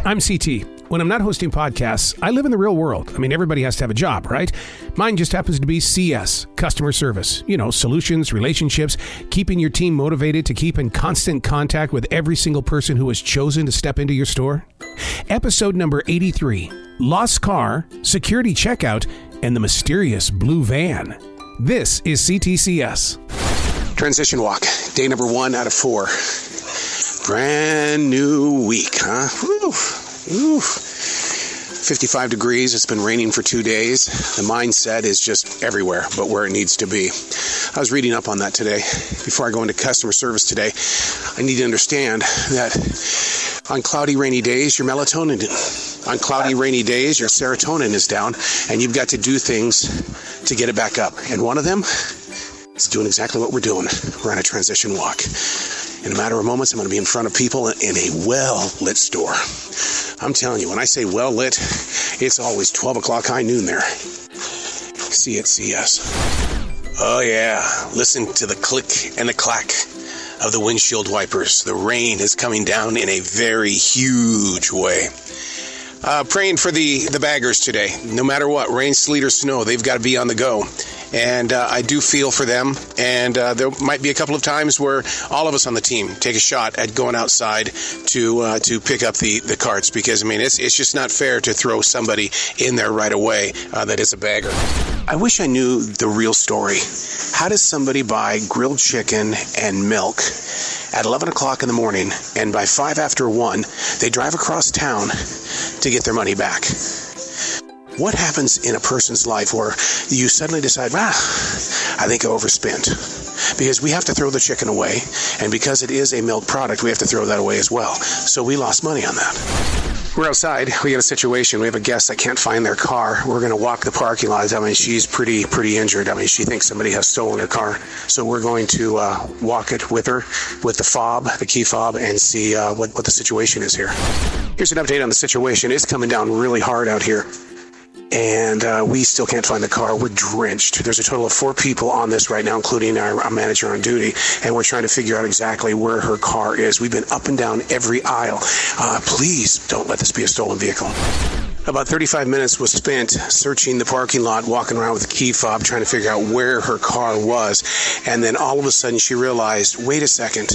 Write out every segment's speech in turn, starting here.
I'm CT. When I'm not hosting podcasts, I live in the real world. I mean, everybody has to have a job, right? Mine just happens to be CS, customer service. You know, solutions, relationships, keeping your team motivated to keep in constant contact with every single person who has chosen to step into your store. Episode number 83, Lost Car, Security Checkout, and the Mysterious Blue Van. This is C.T.C.S. Transition walk, day number 1 out of 4. Brand new week, huh? Woo. 55 degrees. It's been raining for 2 days. The mindset is just everywhere but where it needs to be. I was reading up on that today. Before I go into customer service today, I need to understand that on cloudy, rainy days, your melatonin, on cloudy, rainy days, your serotonin is down, and you've got to do things to get it back up. And one of them is doing exactly what we're doing. We're on a transition walk. In a matter of moments, I'm going to be in front of people in a well-lit store. I'm telling you, when I say well-lit, it's always 12 o'clock high noon there. C.T.C.S. Oh, yeah. Listen to the click and the clack of the windshield wipers. The rain is coming down in a very huge way. Praying for the baggers today. No matter what, rain, sleet, or snow, they've got to be on the go. And I do feel for them. And there might be a couple of times where all of us on the team take a shot at going outside to pick up the carts. Because, I mean, it's just not fair to throw somebody in there right away that is a bagger. I wish I knew the real story. How does somebody buy grilled chicken and milk at 11 o'clock in the morning, and by 5 after 1, they drive across town to get their money back? What happens in a person's life where you suddenly decide, I think I overspent? Because we have to throw the chicken away, and because it is a milk product, we have to throw that away as well. So we lost money on that. We're outside. We got a situation. We have a guest that can't find their car. We're going to walk the parking lot. I mean, she's pretty injured. I mean, she thinks somebody has stolen her car. So we're going to walk it with her, with the key fob, and see what the situation is here. Here's an update on the situation. It's coming down really hard out here. And we still can't find the car. We're drenched. There's a total of 4 people on this right now, including our manager on duty, and we're trying to figure out exactly where her car is. We've been up and down every aisle. Please don't let this be a stolen vehicle. About 35 minutes was spent searching the parking lot, walking around with a key fob, trying to figure out where her car was. And then all of a sudden she realized, wait a second.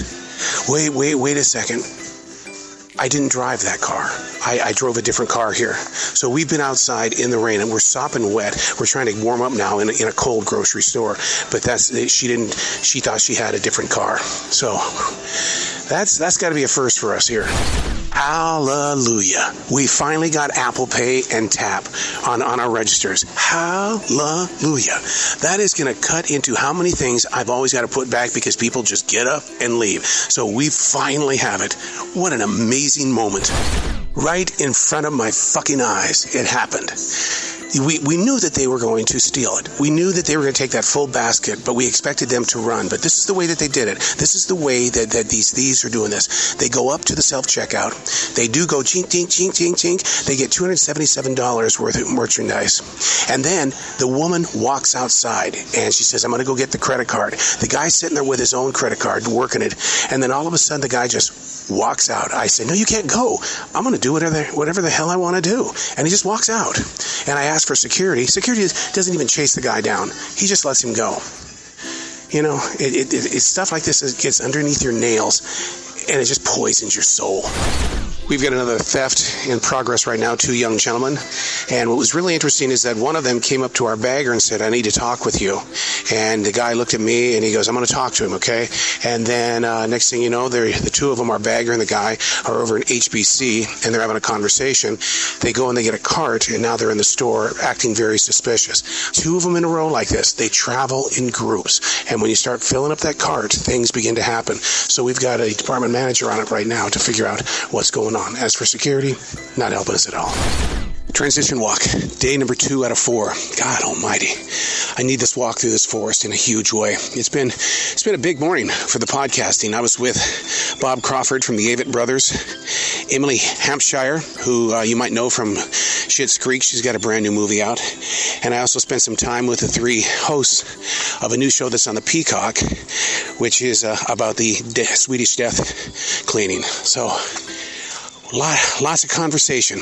I didn't drive that car. I drove a different car here. So we've been outside in the rain and we're sopping wet. We're trying to warm up now in a cold grocery store. But she thought she had a different car. So that's got to be a first for us here. Hallelujah. We finally got Apple Pay and Tap on our registers. Hallelujah. That is going to cut into how many things I've always got to put back because people just get up and leave. So we finally have it. What an amazing moment. Right in front of my fucking eyes, it happened. We knew that they were going to steal it. We knew that they were going to take that full basket, but we expected them to run. But this is the way that they did it. This is the way that these thieves are doing this. They go up to the self-checkout. They do go chink, chink, chink, chink, chink. They get $277 worth of merchandise. And then the woman walks outside, and she says, I'm going to go get the credit card. The guy's sitting there with his own credit card, working it. And then all of a sudden, the guy just walks out. I said, no, you can't go. I'm going to do whatever the hell I want to do. And he just walks out. And I asked for security. Security doesn't even chase the guy down. He just lets him go. You know, it's stuff like this that gets underneath your nails, and it just poisons your soul. We've got another theft in progress right now, 2 young gentlemen. And what was really interesting is that one of them came up to our bagger and said, I need to talk with you. And the guy looked at me and he goes, I'm going to talk to him, okay? And then next thing you know, the 2 of them, our bagger and the guy, are over at HBC and they're having a conversation. They go and they get a cart and now they're in the store acting very suspicious. 2 of them in a row like this. They travel in groups. And when you start filling up that cart, things begin to happen. So we've got a department manager on it right now to figure out what's going on. As for security, not helping us at all. Transition walk, day number 2 out of 4. God almighty. I need this walk through this forest in a huge way. It's been a big morning for the podcasting. I was with Bob Crawford from the Avett Brothers, Emily Hampshire, who you might know from Schitt's Creek. She's got a brand new movie out. And I also spent some time with the 3 hosts of a new show that's on the Peacock, which is about the Swedish death cleaning. So Lots of conversation.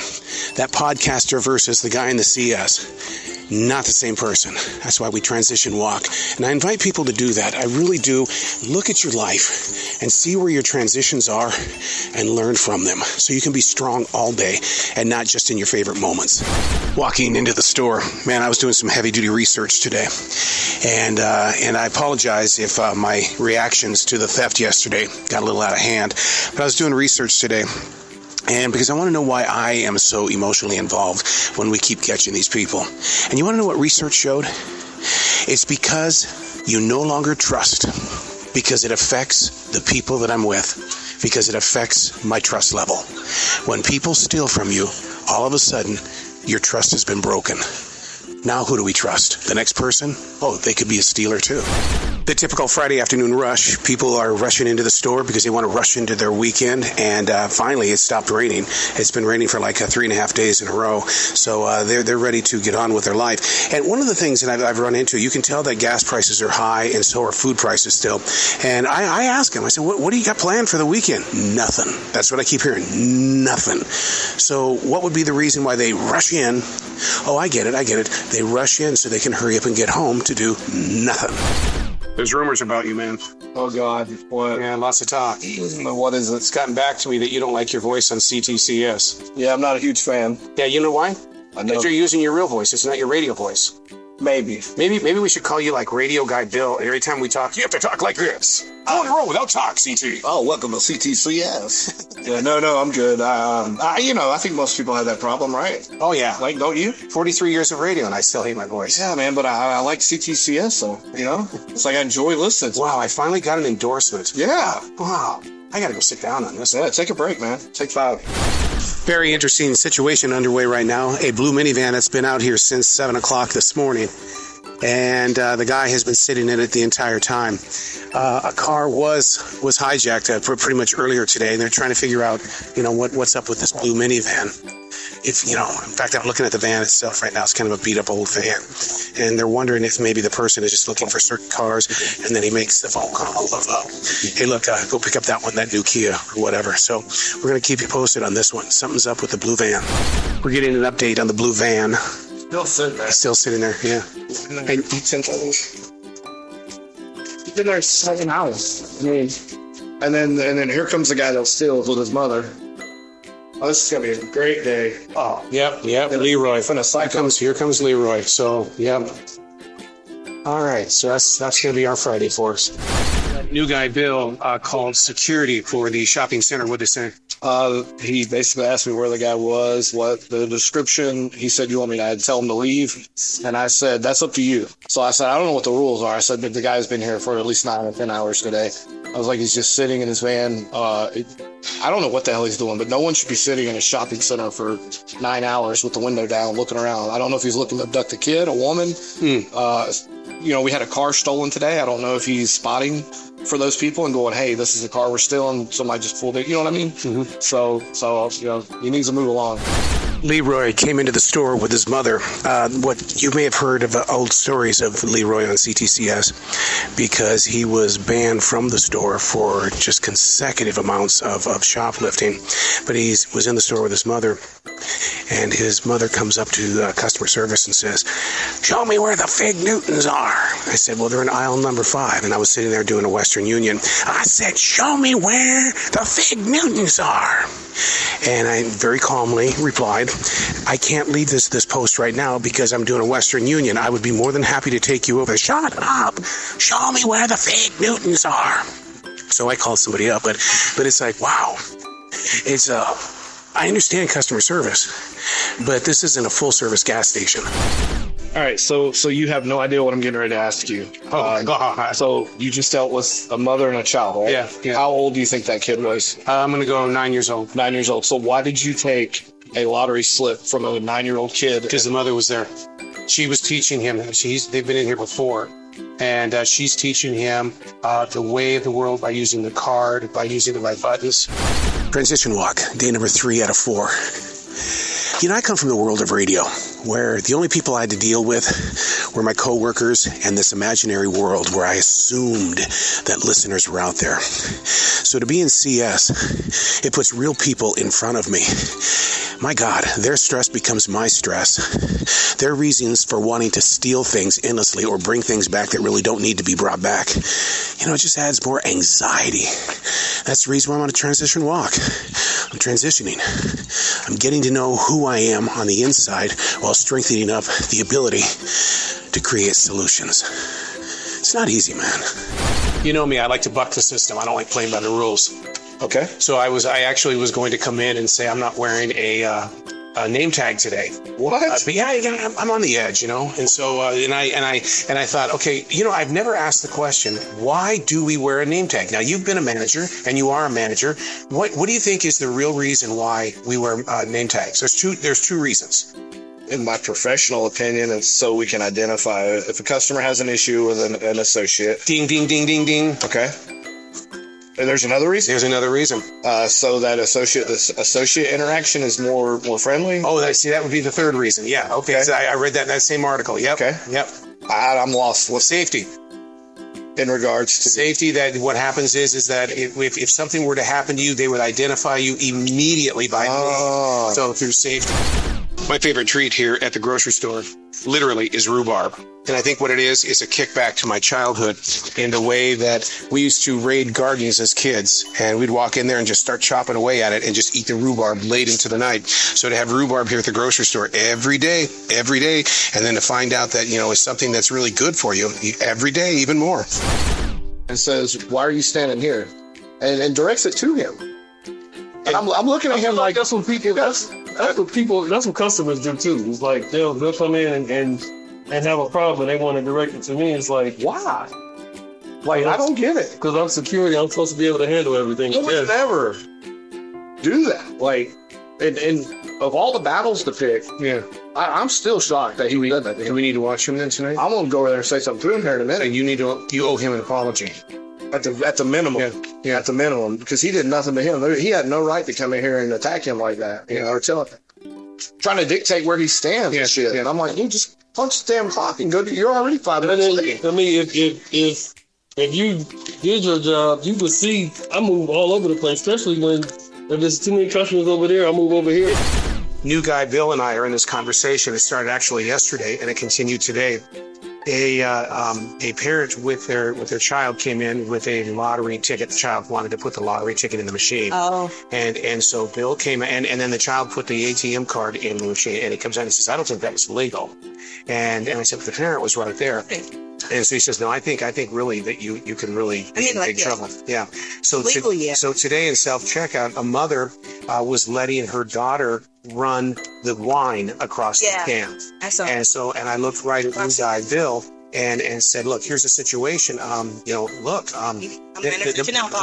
That podcaster versus the guy in the CS. Not the same person. That's why we transition walk. And I invite people to do that. I really do. Look at your life and see where your transitions are and learn from them so you can be strong all day and not just in your favorite moments. Walking into the store, man, I was doing some heavy duty research today. And I apologize if my reactions to the theft yesterday got a little out of hand. But I was doing research today. And because I want to know why I am so emotionally involved when we keep catching these people. And you want to know what research showed? It's because you no longer trust, because it affects the people that I'm with, because it affects my trust level. When people steal from you, all of a sudden, your trust has been broken. Now who do we trust? The next person? Oh, they could be a stealer too. The typical Friday afternoon rush. People are rushing into the store because they want to rush into their weekend. And finally, it stopped raining. It's been raining for like 3.5 days in a row. So they're ready to get on with their life. And one of the things that I've run into, you can tell that gas prices are high and so are food prices still. And I ask them, I said, what do you got planned for the weekend? Nothing. That's what I keep hearing. Nothing. So what would be the reason why they rush in? Oh, I get it. They rush in so they can hurry up and get home to do nothing. There's rumors about you, man. Oh, God. What? Yeah, lots of talk. What is it? It's gotten back to me that you don't like your voice on C.T.C.S. Yeah, I'm not a huge fan. Yeah, you know why? I know. Because you're using your real voice. It's not your radio voice. Maybe. Maybe we should call you like Radio Guy Bill. Every time we talk, you have to talk like this. Go on the road without talk, CT. Oh, welcome to C.T.C.S. Yeah, no, I'm good. I think most people have that problem, right? Oh, yeah. Like, don't you? 43 years of radio, and I still hate my voice. Yeah, man, but I like C.T.C.S, so, it's like I enjoy listening. Wow, I finally got an endorsement. Yeah. Wow. I got to go sit down on this. Yeah, take a break, man. Take 5. Very interesting situation underway right now. A blue minivan that's been out here since 7 o'clock this morning. And the guy has been sitting in it the entire time. A car was hijacked pretty much earlier today, and they're trying to figure out, what's up with this blue minivan. In fact, I'm looking at the van itself right now. It's kind of a beat-up old van. And they're wondering if maybe the person is just looking for certain cars, and then he makes the phone call of, hey, look, go pick up that new Kia or whatever. So we're going to keep you posted on this one. Something's up with the blue van. We're getting an update on the blue van. Still sitting there. Still sitting there, yeah. And he's been there 7 hours. And then here comes the guy that steals with his mother. Oh, this is gonna be a great day. Oh, yep. Leroy. Here comes Leroy. So, yep. All right. So that's gonna be our Friday for us. New guy Bill called security for the shopping center. What'd they say? He basically asked me where the guy was, what the description. He said, you want me to tell him to leave? And I said, that's up to you. So I said, I don't know what the rules are. I said, but the guy's been here for at least 9 or 10 hours today. I was like, he's just sitting in his van. I don't know what the hell he's doing, but no one should be sitting in a shopping center for 9 hours with the window down looking around. I don't know if he's looking to abduct a kid, a woman. We had a car stolen today. I don't know if he's spotting for those people and going, hey, this is a car we're stealing. Somebody just pulled it. You know what I mean? Mm-hmm. So he needs to move along. Leroy came into the store with his mother. What you may have heard of old stories of Leroy on C.T.C.S. because he was banned from the store for just consecutive amounts of shoplifting. But he was in the store with his mother, and his mother comes up to customer service and says, show me where the Fig Newtons are. I said, well, they're in aisle number 5, and I was sitting there doing a Western Union. I said, show me where the Fig Newtons are. And I very calmly replied, I can't leave this post right now because I'm doing a Western Union. I would be more than happy to take you over. Shut up. Show me where the Fig Newtons are. So I called somebody up, but it's like, wow. It's I understand customer service, but this isn't a full-service gas station. All right, so you have no idea what I'm getting ready to ask you. Oh, God. So you just dealt with a mother and a child, right? Yeah. How old do you think that kid was? I'm going to go 9 years old. 9 years old. So why did you take a lottery slip from a 9-year-old kid? Because the mother was there. She was teaching him. They've been in here before. And she's teaching him the way of the world by using the card, by using the right buttons. Transition walk, day number 3 out of 4. I come from the world of radio, where the only people I had to deal with were my coworkers and this imaginary world where I assumed that listeners were out there. So to be in CS, it puts real people in front of me. My God, their stress becomes my stress. Their reasons for wanting to steal things endlessly or bring things back that really don't need to be brought back, it just adds more anxiety. That's the reason why I'm on a transition walk. I'm transitioning. I'm getting to know who I am on the inside while strengthening up the ability to create solutions. It's not easy, man. You know me, I like to buck the system. I don't like playing by the rules. Okay. So I actually was going to come in and say I'm not wearing a name tag today. What? But yeah, I'm on the edge, and so and I thought, okay, I've never asked the question, why do we wear a name tag? Now you've been a manager and you are a manager. What do you think is the real reason why we wear name tags? There's two reasons. In my professional opinion, it's so we can identify if a customer has an issue with an associate. Ding, ding, ding, ding, ding. Okay. And there's another reason? There's another reason. So that associate interaction is more friendly? Oh, that would be the third reason. Yeah, okay. So I read that in that same article. Yep. Okay. Yep. I'm lost. Well, safety. In regards to safety, that what happens is that if something were to happen to you, they would identify you immediately by name. So through safety. My favorite treat here at the grocery store, literally, is rhubarb. And I think what it is a kickback to my childhood in the way that we used to raid gardens as kids. And we'd walk in there and just start chopping away at it and just eat the rhubarb late into the night. So to have rhubarb here at the grocery store every day, and then to find out that, it's something that's really good for you every day, even more. And says, why are you standing here? And directs it to him. And I'm looking at him like that's what customers do too. It's like they'll come in and have a problem and they want to direct it to me. It's like, why? Like, I don't get it. Because I'm security, I'm supposed to be able to handle everything. I would never do that. Like, and of all the battles to pick, I'm still shocked that he did that. Do we need to watch him then tonight? I'm gonna go over there and say something to him here in a minute. You owe him an apology. At the minimum. Yeah, at the minimum. Because he did nothing to him. He had no right to come in here and attack him like that. Or tell him. Trying to dictate where he stands and shit. And I'm like, you just punch the damn clock and go. You're already 5 minutes late. I mean, if you did your job, you would see I move all over the place, especially if there's too many customers over there, I move over here. New guy Bill and I are in this conversation. It started actually yesterday and it continued today. A parent with their child came in with a lottery ticket. The child wanted to put the lottery ticket in the machine. Oh. And so Bill came and then the child put the ATM card in the machine and he comes out and he says, I don't think that was legal. And I said, but the parent was right there. Okay. And so he says, no, I think really that you can really be in big trouble. Yeah. So so today in self-checkout, a mother was letting her daughter run the wine across the can. And I looked right at this guy, Bill, and said, look, here's the situation. The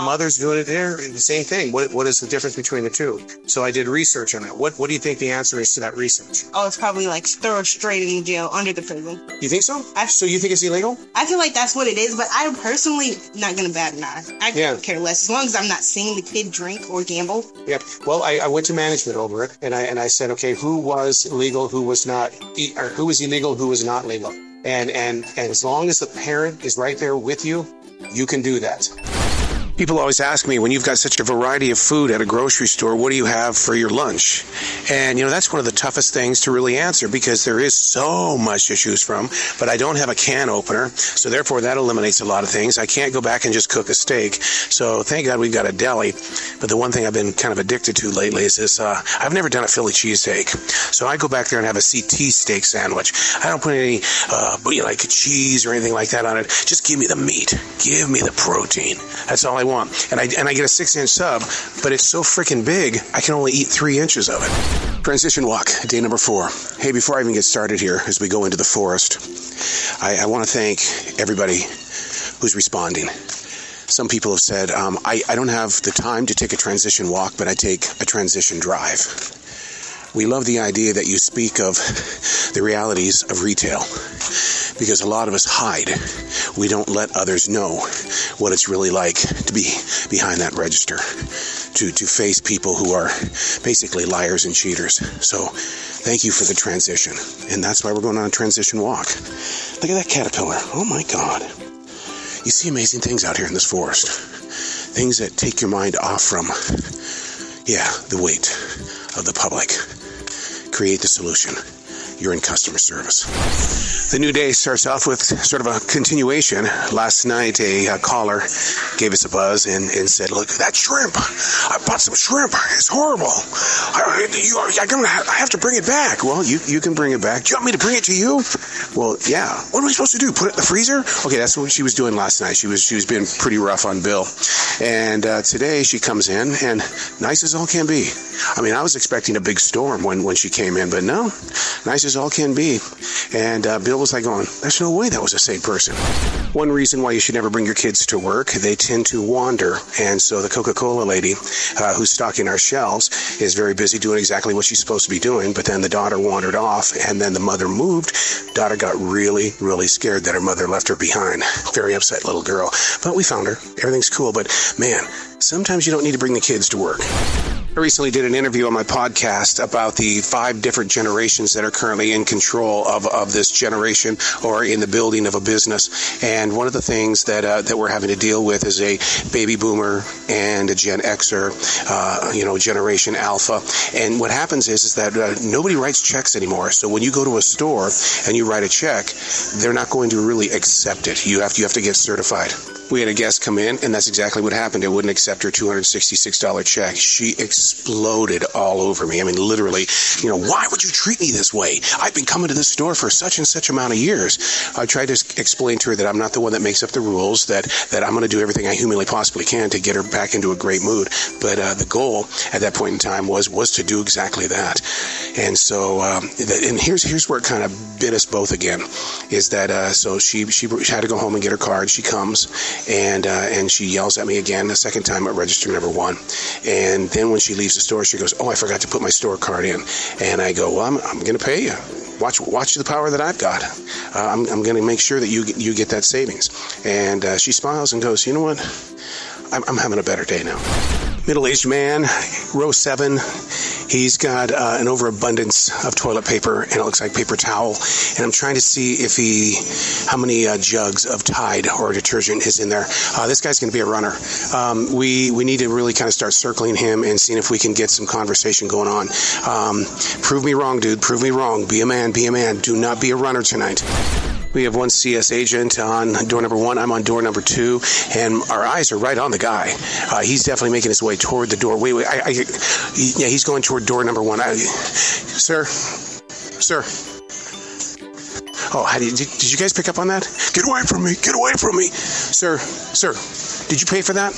mother's doing it there, the same thing. What is the difference between the two? So I did research on it. What do you think the answer is to that research? Oh, it's probably like throw straight in jail under the prison. You think so? So you think it's illegal? I feel like that's what it is, but I'm personally not going to bat an eye. I don't care less, as long as I'm not seeing the kid drink or gamble. Yeah. Well, I went to management over it, and I said, okay, who was legal, who was not, or who was illegal, who was not legal? And as long as the parent is right there with you, you can do that. People always ask me, when you've got such a variety of food at a grocery store, what do you have for your lunch? And, that's one of the toughest things to really answer because there is so much to choose from, but I don't have a can opener, so therefore that eliminates a lot of things. I can't go back and just cook a steak, so thank God we've got a deli. But the one thing I've been kind of addicted to lately is this, I've never done a Philly cheesesteak, so I go back there and have a C.T.C.S steak sandwich. I don't put any, like cheese or anything like that on it. Just give me the meat. Give me the protein. That's all I want. And I get a 6-inch sub, but it's so freaking big, I can only eat 3 inches of it. Transition walk, day number 4. Hey, before I even get started here, as we go into the forest, I want to thank everybody who's responding. Some people have said, I don't have the time to take a transition walk, but I take a transition drive. We love the idea that you speak of the realities of retail, because a lot of us hide. We don't let others know what it's really like to be behind that register, to face people who are basically liars and cheaters. So thank you for the transition, and that's why we're going on a transition walk. Look at that caterpillar. Oh my God. You see amazing things out here in this forest. Things that take your mind off from, the weight of the public. Create the solution. You're in customer service. The new day starts off with sort of a continuation. Last night, a caller gave us a buzz and said, look, that shrimp. I bought some shrimp. It's horrible. I have to bring it back. Well, you can bring it back. Do you want me to bring it to you? Well, yeah. What am I supposed to do? Put it in the freezer? Okay, that's what she was doing last night. She was being pretty rough on Bill. And today she comes in and nice as all can be. I mean, I was expecting a big storm when she came in, but no, nice as all can be. And Bill was like going, there's no way that was a sane person. One reason why you should never bring your kids to work, they tend to wander. And so the Coca-Cola lady who's stocking our shelves is very busy doing exactly what she's supposed to be doing. But then the daughter wandered off and then the mother moved. Daughter got really, really scared that her mother left her behind. Very upset little girl. But we found her. Everything's cool. But man, sometimes you don't need to bring the kids to work. I recently did an interview on my podcast about the 5 different generations that are currently in control of this generation or in the building of a business. And one of the things that we're having to deal with is a baby boomer and a Gen Xer, Generation Alpha. And what happens is that nobody writes checks anymore. So when you go to a store and you write a check, they're not going to really accept it. You have to get certified. We had a guest come in, and that's exactly what happened. It wouldn't accept her $266 check. She exploded all over me. I mean, literally, why would you treat me this way? I've been coming to this store for such and such amount of years. I tried to explain to her that I'm not the one that makes up the rules, that I'm going to do everything I humanly possibly can to get her back into a great mood. But the goal at that point in time was to do exactly that. And so, and here's where it kind of bit us both again, is that so she had to go home and get her card. She comes. And she yells at me again the second time at register number 1. And then when she leaves the store, she goes, oh, I forgot to put my store card in. And I go, well, I'm going to pay you. Watch the power that I've got. I'm going to make sure that you get that savings. And she smiles and goes, you know what? I'm having a better day now. Middle-aged man, row 7. He's got an overabundance of toilet paper, and it looks like paper towel. And I'm trying to see how many jugs of Tide or detergent is in there. This guy's going to be a runner. We need to really kind of start circling him and seeing if we can get some conversation going on. Prove me wrong, dude. Prove me wrong. Be a man. Be a man. Do not be a runner tonight. We have one CS agent on door number 1. I'm on door number 2, and our eyes are right on the guy. He's definitely making his way toward the door. Wait, he's going toward door number 1. Sir. Oh, did you guys pick up on that? Get away from me! Get away from me! Sir, did you pay for that?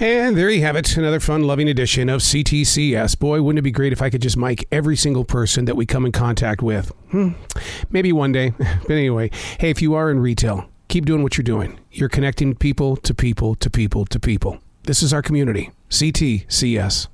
And there you have it, another fun-loving edition of C.T.C.S. Boy, wouldn't it be great if I could just mic every single person that we come in contact with? Maybe one day. But anyway, hey, if you are in retail, keep doing what you're doing. You're connecting people to people to people to people. This is our community, C.T.C.S.